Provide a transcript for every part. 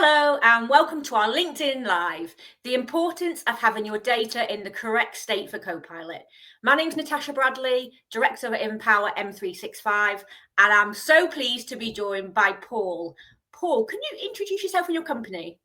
Hello and welcome to our LinkedIn Live, the importance of having your data in the correct state for Copilot. My name's Natasha Bradley, Director at Empower M365, and I'm so pleased to be joined by Paul. Paul, can you introduce yourself and your company?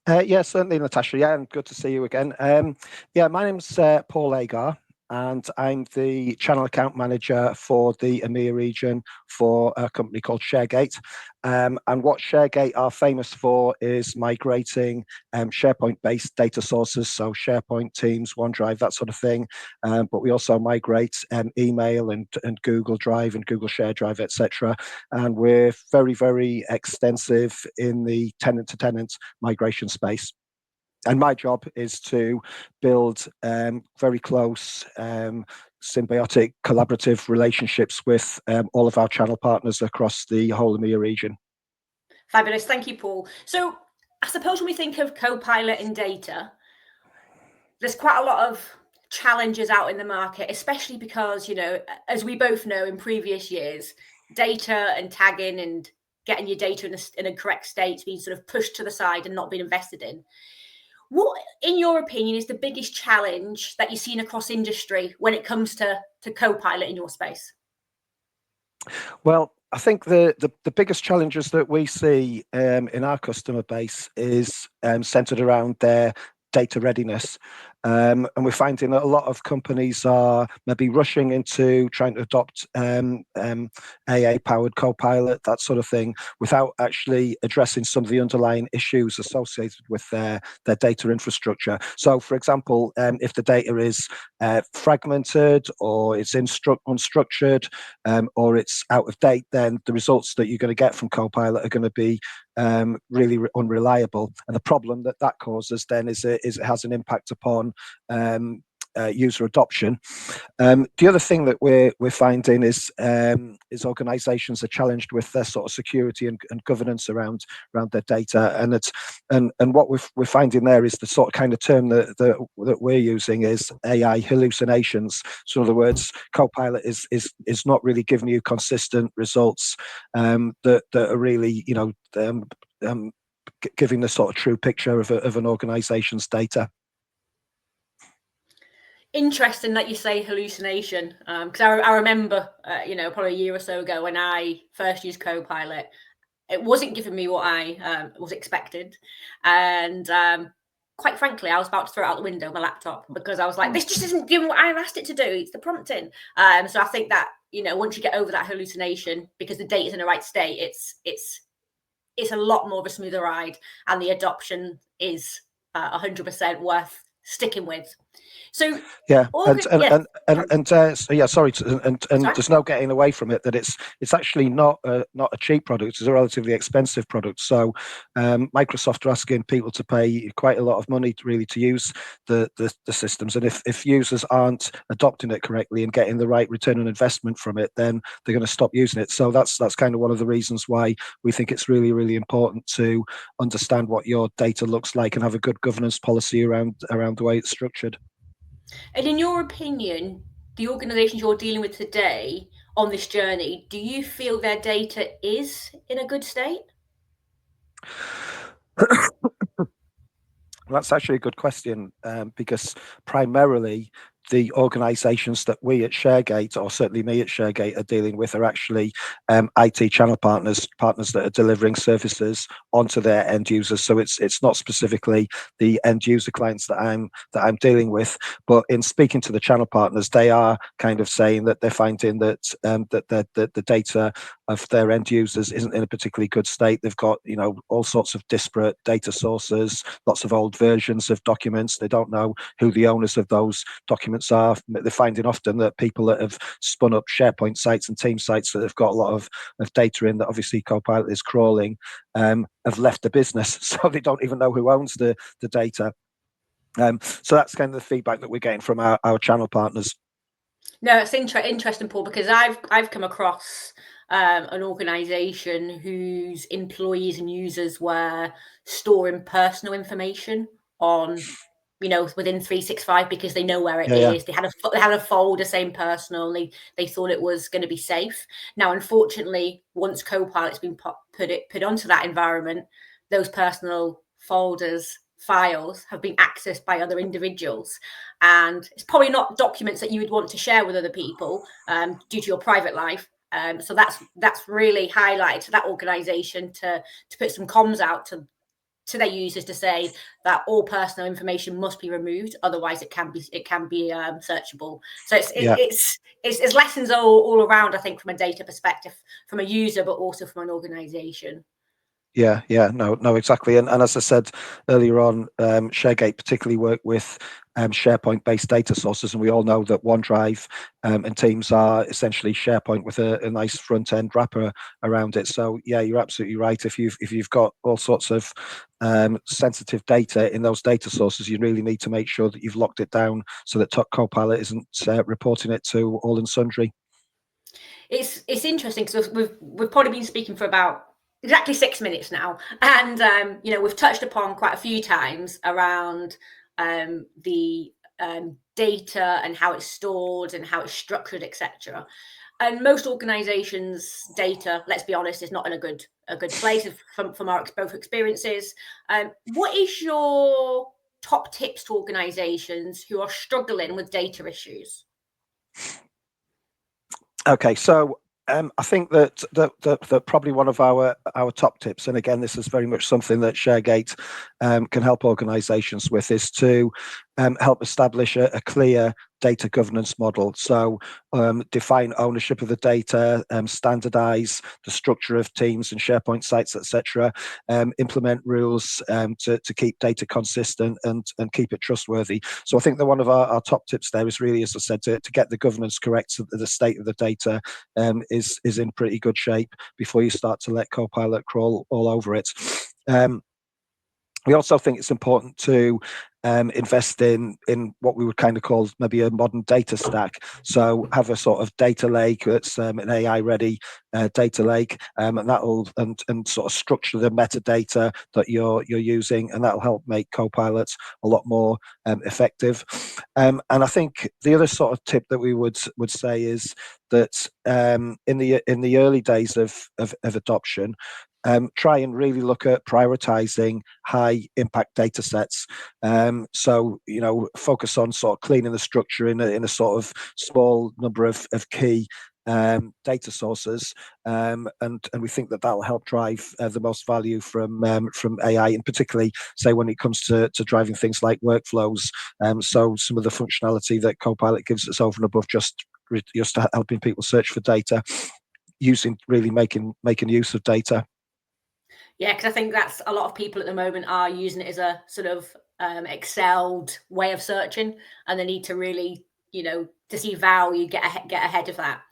Yeah, certainly, Natasha. Yeah, and good to see you again. My name's Paul Agar, and I'm the Channel Account Manager for the EMEA region for a company called ShareGate. And what ShareGate are famous for is migrating SharePoint-based data sources, so SharePoint, Teams, OneDrive, that sort of thing. But we also migrate email and Google Drive and Google Share Drive, etc. And we're very, very extensive in the tenant-to-tenant migration space. And my job is to build very close, symbiotic, collaborative relationships with all of our channel partners across the whole EMEA region. Fabulous. Thank you, Paul. So I suppose when we think of Copilot and data, there's quite a lot of challenges out in the market, especially because, as we both know in previous years, data and tagging and getting your data in a correct state being sort of pushed to the side and not being invested in. What, in your opinion, is the biggest challenge that you've seen across industry when it comes to Copilot in your space? Well, I think the biggest challenges that we see in our customer base is centered around their data readiness. And we're finding that a lot of companies are maybe rushing into trying to adopt AI-powered Copilot, that sort of thing, without actually addressing some of the underlying issues associated with their data infrastructure. So, for example, if the data is fragmented or it's unstructured or it's out of date, then the results that you're going to get from Copilot are going to be really unreliable. And the problem that causes then is it has an impact upon user adoption. The other thing that we're finding is organisations are challenged with their sort of security and governance around their data, and what we're finding there is the sort of kind of term that we're using is AI hallucinations. So in other words, Copilot is not really giving you consistent results that are really giving the sort of true picture of an organisation's data. Interesting that you say hallucination, because I remember, probably a year or so ago when I first used Copilot, it wasn't giving me what I was expected, and quite frankly, I was about to throw it out the window my laptop because I was like, this just isn't doing what I've asked it to do. It's the prompting. So I think that once you get over that hallucination, because the data's in the right state, it's a lot more of a smoother ride, and the adoption is 100% worth sticking with. So yeah, and sorry, and there's no getting away from it that it's actually not a cheap product. It's a relatively expensive product. So Microsoft are asking people to pay quite a lot of money to use the systems, and if users aren't adopting it correctly and getting the right return on investment from it, then they're going to stop using it. So that's kind of one of the reasons why we think it's really, really important to understand what your data looks like and have a good governance policy around the way it's structured. And in your opinion, the organisations you're dealing with today on this journey, do you feel their data is in a good state? That's actually a good question, because primarily the organisations that we at ShareGate, or certainly me at ShareGate, are dealing with are actually IT channel partners that are delivering services onto their end users. So it's not specifically the end user clients that I'm dealing with, but in speaking to the channel partners, they are kind of saying that they're finding that the data of their end users isn't in a particularly good state. They've got all sorts of disparate data sources, lots of old versions of documents. They don't know who the owners of those documents are. They're finding often that people that have spun up SharePoint sites and team sites that have got a lot of data in that obviously Copilot is crawling have left the business, so they don't even know who owns the data. So that's kind of the feedback that we're getting from our channel partners. No, it's interesting, Paul, because I've come across an organisation whose employees and users were storing personal information on within 365 because they know where it is. They had a folder saying personal. They thought it was going to be safe. Now, unfortunately, once Copilot's been put onto that environment, those personal folders, files have been accessed by other individuals, and it's probably not documents that you would want to share with other people due to your private life. So that's really highlighted to that organisation to put some comms out to their users to say that all personal information must be removed, otherwise it can be searchable. So it's lessons all around, I think, from a data perspective, from a user, but also from an organisation. Yeah, no, exactly. And as I said earlier on, ShareGate particularly work with SharePoint-based data sources, and we all know that OneDrive and Teams are essentially SharePoint with a nice front-end wrapper around it. So yeah, you're absolutely right. If you've got all sorts of sensitive data in those data sources, you really need to make sure that you've locked it down so that Copilot isn't reporting it to all and sundry. It's interesting because we've probably been speaking for about exactly 6 minutes now, and we've touched upon quite a few times around the data and how it's stored and how it's structured, etc. And most organizations' data, let's be honest, is not in a good place from our both experiences. What is your top tips to organizations who are struggling with data issues? Okay, so I think that probably one of our top tips, and again, this is very much something that ShareGate can help organisations with, is to help establish a clear data governance model. So define ownership of the data, standardize the structure of teams and SharePoint sites, etc. Implement rules to keep data consistent and keep it trustworthy. So I think that one of our top tips there is really, as I said, to get the governance correct so that the state of the data is in pretty good shape before you start to let Copilot crawl all over it. We also think it's important to invest in what we would kind of call maybe a modern data stack. So have a sort of data lake that's an AI ready data lake, and that'll and sort of structure the metadata that you're using, and that'll help make Copilot a lot more effective. And I think the other sort of tip that we would say is that in the early days of adoption, try and really look at prioritizing high impact data sets. So, focus on sort of cleaning the structure in a sort of small number of key data sources, and we think that will help drive the most value from AI, and particularly say when it comes to driving things like workflows. So some of the functionality that Copilot gives us over and above just helping people search for data, making use of data. Yeah, because I think that's a lot of people at the moment are using it as a sort of excelled way of searching, and they need to really, to see value, get ahead of that.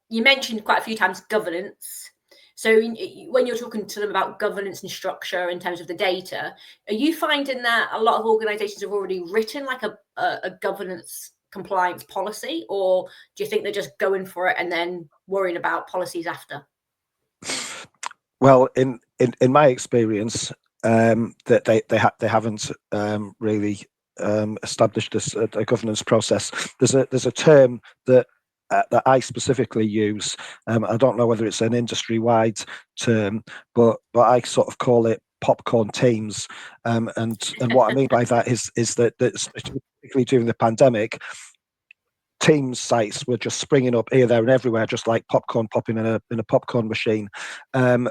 You mentioned quite a few times governance. So when you're talking to them about governance and structure in terms of the data, are you finding that a lot of organizations have already written like a governance compliance policy, or do you think they're just going for it and then worrying about policies after? Well, in my experience, that they haven't really established a governance process. There's a term that I specifically use. I don't know whether it's an industry-wide term, but I sort of call it popcorn teams. And what I mean by that is that particularly during the pandemic, Teams sites were just springing up here, there, and everywhere, just like popcorn popping in a popcorn machine, and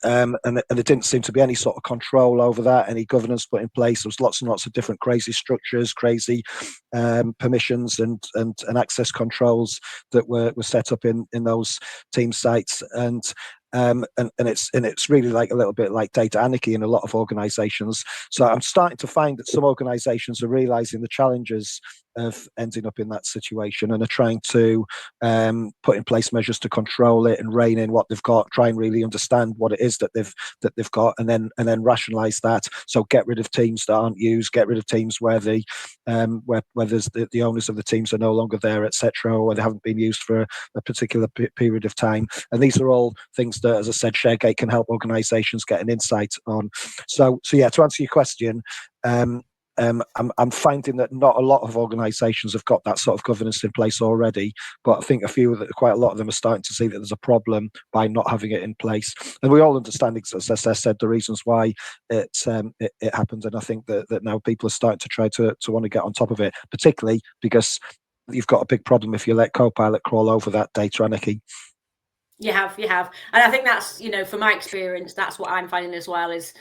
there didn't seem to be any sort of control over that, any governance put in place. There was lots and lots of different crazy structures, crazy permissions and access controls that were set up in those Teams sites, and it's really like a little bit like data anarchy in a lot of organizations. So I'm starting to find that some organizations are realizing the challenges of ending up in that situation and are trying to put in place measures to control it and rein in what they've got, try and really understand what it is that they've got, and then rationalize that. So get rid of teams that aren't used, get rid of teams where where there's the owners of the teams are no longer there, etc., or where they haven't been used for a particular period of time. And these are all things that, as I said, ShareGate can help organizations get an insight on. So yeah, to answer your question, I'm finding that not a lot of organisations have got that sort of governance in place already, but I think quite a lot of them are starting to see that there's a problem by not having it in place. And we all understand, as I said, the reasons why it happened. And I think that now people are starting to try to want to get on top of it, particularly because you've got a big problem if you let Copilot crawl over that data anarchy. You have. And I think that's, from my experience, that's what I'm finding as well is,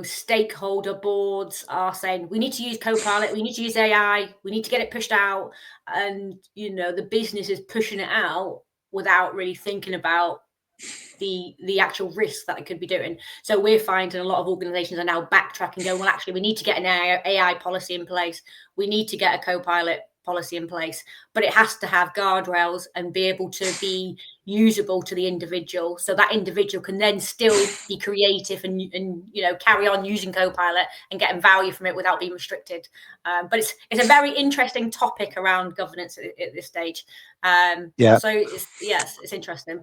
stakeholder boards are saying, we need to use Copilot, we need to use AI, we need to get it pushed out. And, the business is pushing it out without really thinking about the actual risks that it could be doing. So we're finding a lot of organizations are now backtracking, going, well, actually, we need to get an AI policy in place. We need to get a Copilot policy in place, but it has to have guardrails and be able to be usable to the individual, so that individual can then still be creative and carry on using Copilot and getting value from it without being restricted. But it's a very interesting topic around governance at this stage. So it's interesting.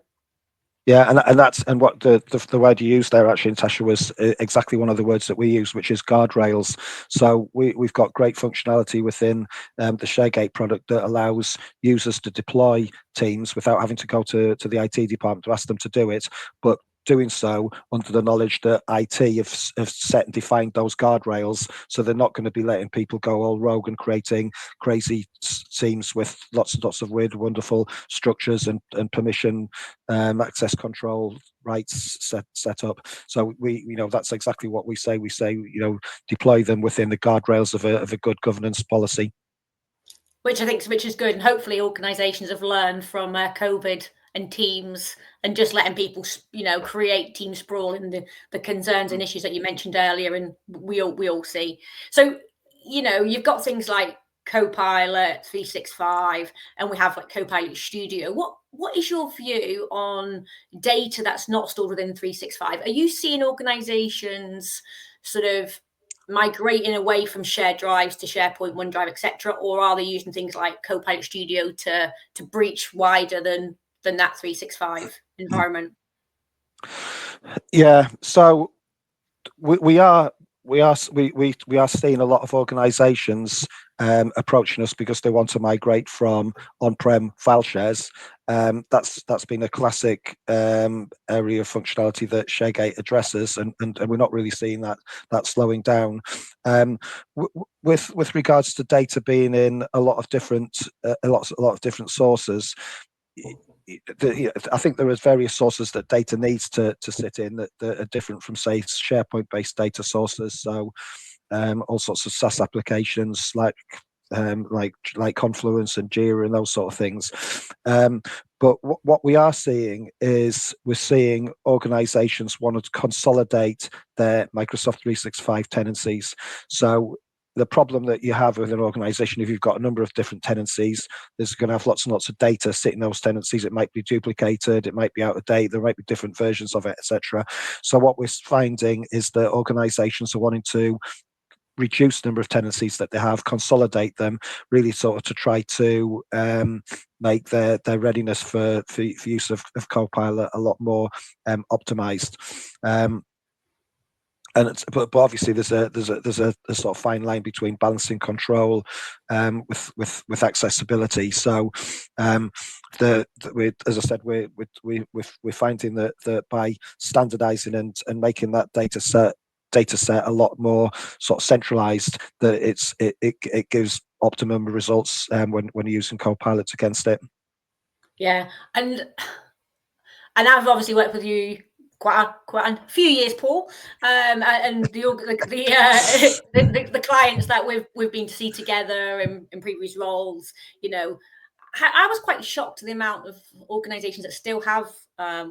Yeah, and what the word you used there actually, Natasha, was exactly one of the words that we use, which is guardrails. So we've got great functionality within the ShareGate product that allows users to deploy teams without having to go to the IT department to ask them to do it, but doing so under the knowledge that IT have set and defined those guardrails, so they're not going to be letting people go all rogue and creating crazy teams with lots and lots of weird, wonderful structures and permission, access control rights set up. So that's exactly what we say. We say, deploy them within the guardrails of a good governance policy. Which is good, and hopefully organisations have learned from COVID and Teams, and just letting people, create team sprawl and the concerns and issues that you mentioned earlier, and we all see. So, you've got things like Copilot 365, and we have like Copilot Studio. What is your view on data that's not stored within 365? Are you seeing organisations sort of migrating away from shared drives to SharePoint, OneDrive, etc., or are they using things like Copilot Studio to breach wider than that 365 environment? Yeah, so we are seeing a lot of organizations approaching us because they want to migrate from on-prem file shares. That's been a classic area of functionality that ShareGate addresses, and we're not really seeing that slowing down. With regards to data being in a lot of different sources, I think there are various sources that data needs to sit in that are different from, say, SharePoint-based data sources. So all sorts of SaaS applications like Confluence and Jira and those sort of things. But what we are seeing is we're seeing organizations want to consolidate their Microsoft 365 tenancies. So the problem that you have with an organization, if you've got a number of different tenancies, there's going to have lots and lots of data sitting in those tenancies. It might be duplicated, it might be out of date, there might be different versions of it, etc. So what we're finding is that organizations are wanting to reduce the number of tenancies that they have, consolidate them, really sort of to try to make their readiness for use of Copilot a lot more optimized. But obviously there's a sort of fine line between balancing control with accessibility. So as I said, we're finding that by standardizing and making that data set a lot more sort of centralized, that it gives optimum results when you're using Copilot against it. Yeah, and I've obviously worked with you quite a few years, Paul, and the clients that we've been to see together in previous roles. I was quite shocked to the amount of organisations that still have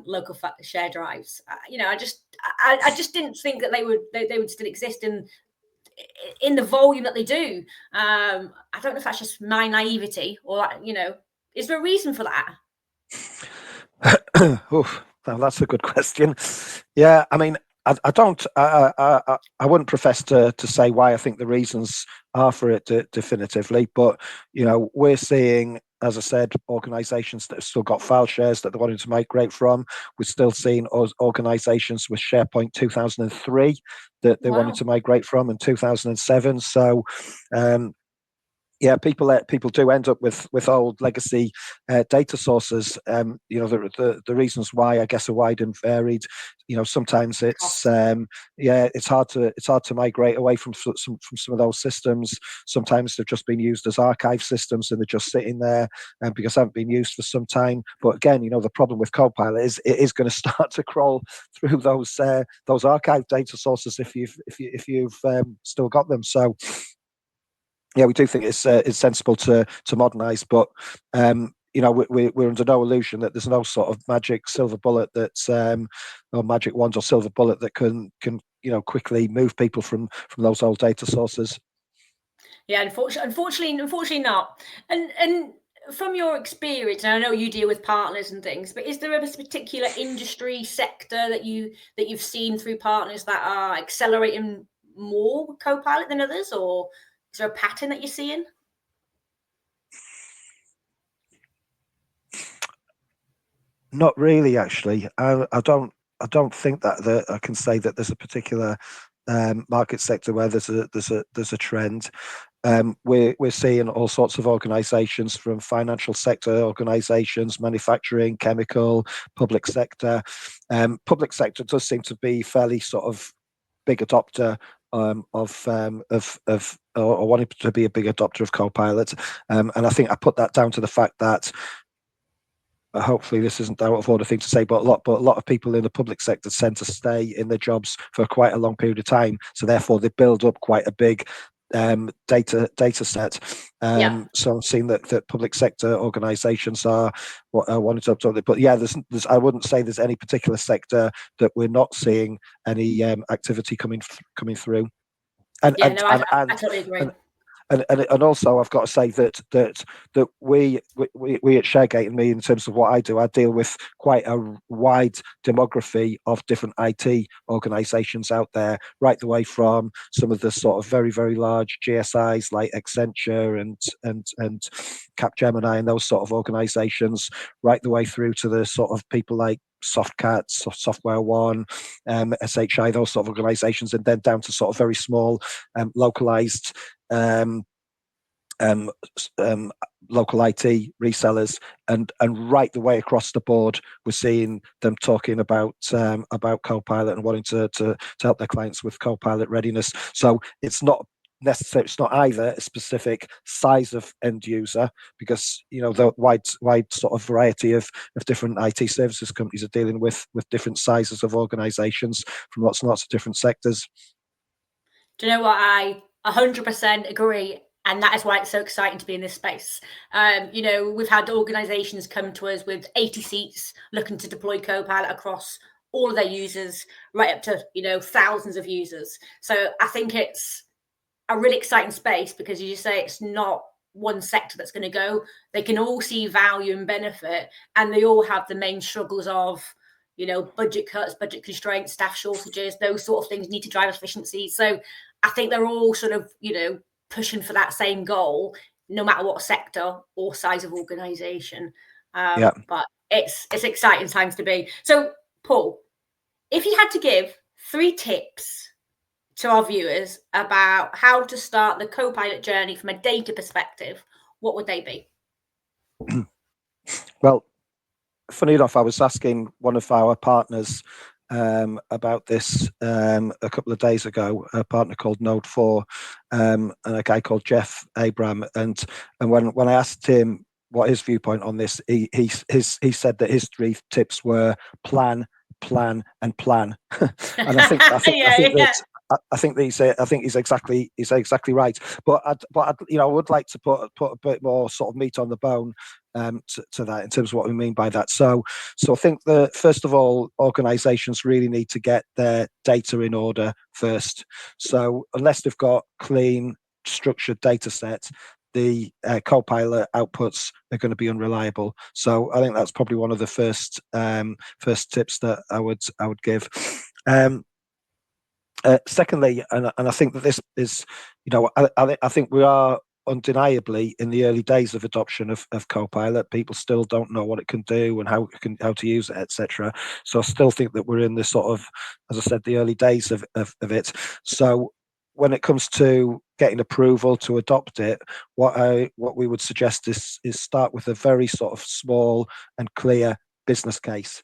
local share drives. I just didn't think that they would still exist in the volume that they do. I don't know if that's just my naivety or is there a reason for that? That's a good question. Yeah, I mean, I don't. I wouldn't profess to say why I think the reasons are for it definitively, but we're seeing as I said, organisations that have still got file shares that they're wanting to migrate from. We're still seeing organisations with SharePoint 2003 that they wanted to migrate from in 2007. So yeah, people do end up with old legacy data sources. The reasons why, I guess, are wide and varied. Sometimes it's it's hard to migrate away from some of those systems. Sometimes they've just been used as archive systems and they're just sitting there because they haven't been used for some time. But again, the problem with Copilot is it is going to start to crawl through those archive data sources if you've still got them. So yeah, we do think it's sensible to modernise, but we're under no illusion that there's no sort of magic silver bullet that's or magic wand or silver bullet that can quickly move people from those old data sources. Yeah, unfortunately not. And from your experience, and I know you deal with partners and things, but is there a particular industry sector that you've seen through partners that are accelerating more with Copilot than others, or is there a pattern that you're seeing? Not really, actually. I don't think that I can say that there's a particular market sector where there's a trend. We're seeing all sorts of organisations, from financial sector organisations, manufacturing, chemical, public sector. Public sector does seem to be fairly sort of big adopter or wanting to be a big adopter of Copilot, and I think I put that down to the fact that hopefully this isn't out of order thing to say, but a lot of people in the public sector tend to stay in their jobs for quite a long period of time. So therefore, they build up quite a big data set. So I'm seeing that public sector organisations are wanting to adopt it. But yeah, there's I wouldn't say there's any particular sector that we're not seeing any activity coming through. I totally agree. And also, I've got to say that we at ShareGate, and me, in terms of what I do, I deal with quite a wide demography of different IT organisations out there, right the way from some of the sort of very, very large GSIs like Accenture and Capgemini and those sort of organisations, right the way through to the sort of people like Softcat, Software One, SHI, those sort of organisations, and then down to sort of very small, localized local IT resellers, and right the way across the board, we're seeing them talking about Copilot and wanting to help their clients with Copilot readiness. So it's not necessary. It's not either a specific size of end user, because the wide sort of variety of different IT services companies are dealing with different sizes of organizations from lots and lots of different sectors. Do you know what? I 100% agree. And that is why it's so exciting to be in this space. We've had organizations come to us with 80 seats looking to deploy Copilot across all of their users, right up to, thousands of users. So I think it's a really exciting space because, as you say, it's not one sector that's going to go. They can all see value and benefit, and they all have the main struggles of, budget cuts, budget constraints, staff shortages, those sort of things need to drive efficiency. So I think they're all sort of, pushing for that same goal, no matter what sector or size of organization. But it's exciting times to be. So, Paul, if you had to give 3 tips to our viewers about how to start the Copilot journey from a data perspective, what would they be? Well, funny enough, I was asking one of our partners about this a couple of days ago, a partner called Node4, and a guy called Jeff Abram, and when I asked him what his viewpoint on this, he said that his 3 tips were plan, and plan. And I think he's exactly right. But I would like to put a bit more sort of meat on the bone to that, in terms of what we mean by that. So I think that, first of all, organizations really need to get their data in order first. So unless they've got clean, structured data sets, the Copilot outputs are going to be unreliable. So I think that's probably one of the first tips that I would give. Secondly, and I think that this is, I think we are undeniably, in the early days of adoption of Copilot, people still don't know what it can do and how to use it, etc. So I still think that we're in this sort of, as I said, the early days of it. So when it comes to getting approval to adopt it, what we would suggest is start with a very sort of small and clear business case.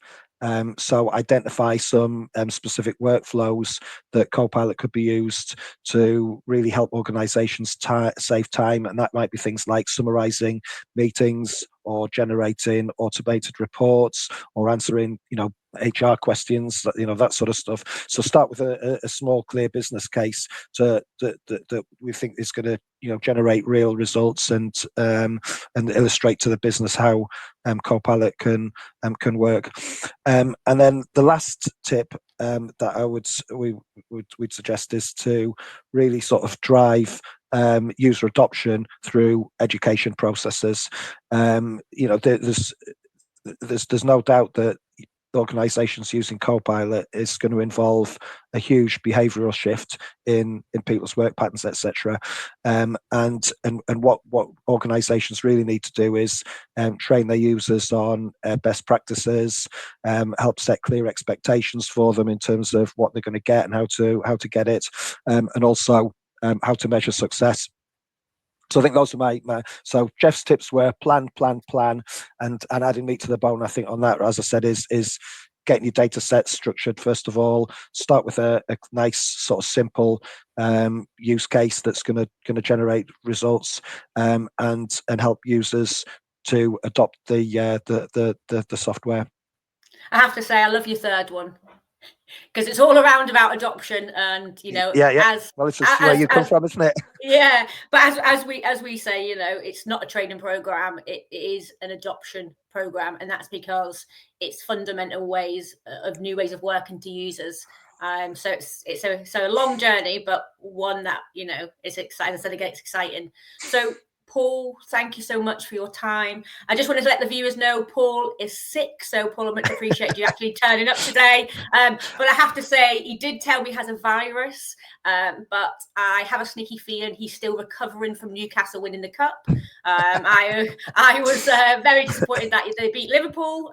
So identify some specific workflows that Copilot could be used to really help organizations save time. And that might be things like summarizing meetings or generating automated reports or answering, HR questions, that sort of stuff. So start with a small, clear business case that we think is going to, generate real results and illustrate to the business how Copilot can work. And then the last tip that we'd suggest is to really sort of drive user adoption through education processes. There's no doubt that organizations using Copilot is going to involve a huge behavioral shift in people's work patterns, etc. And what organizations really need to do is train their users on best practices, help set clear expectations for them in terms of what they're going to get and how to get it, and also how to measure success. So I think those are my so Jeff's tips were plan, and adding meat to the bone. I think on that, as I said, is getting your data sets structured first of all. Start with a nice sort of simple use case that's going to generate results, and help users to adopt the software. I have to say, I love your third one, because it's all around about adoption, and well, it's just where you come from, isn't it? Yeah, but as we say, it's not a training program, it is an adoption program, and that's because it's fundamental ways of new ways of working to users. So it's a long journey, but one that is exciting. As I said again, it's exciting. So Paul, thank you so much for your time. I just wanted to let the viewers know Paul is sick. So Paul, I much appreciate you actually turning up today. But I have to say, he did tell me he has a virus, but I have a sneaky feeling he's still recovering from Newcastle winning the cup. I was very disappointed that they beat Liverpool,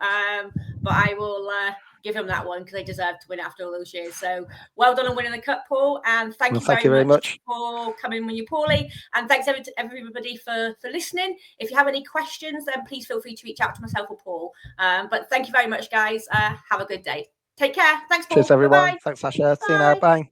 but I will give him that one because they deserve to win after all those years. So well done on winning the cup, Paul, and thank you very much for coming when you're poorly, and thanks everybody for listening. If you have any questions, then please feel free to reach out to myself or Paul. But thank you very much, guys. Have a good day. Take care. Thanks, Paul. Cheers, everyone. Bye-bye. Thanks, Sasha. See you now. Bye.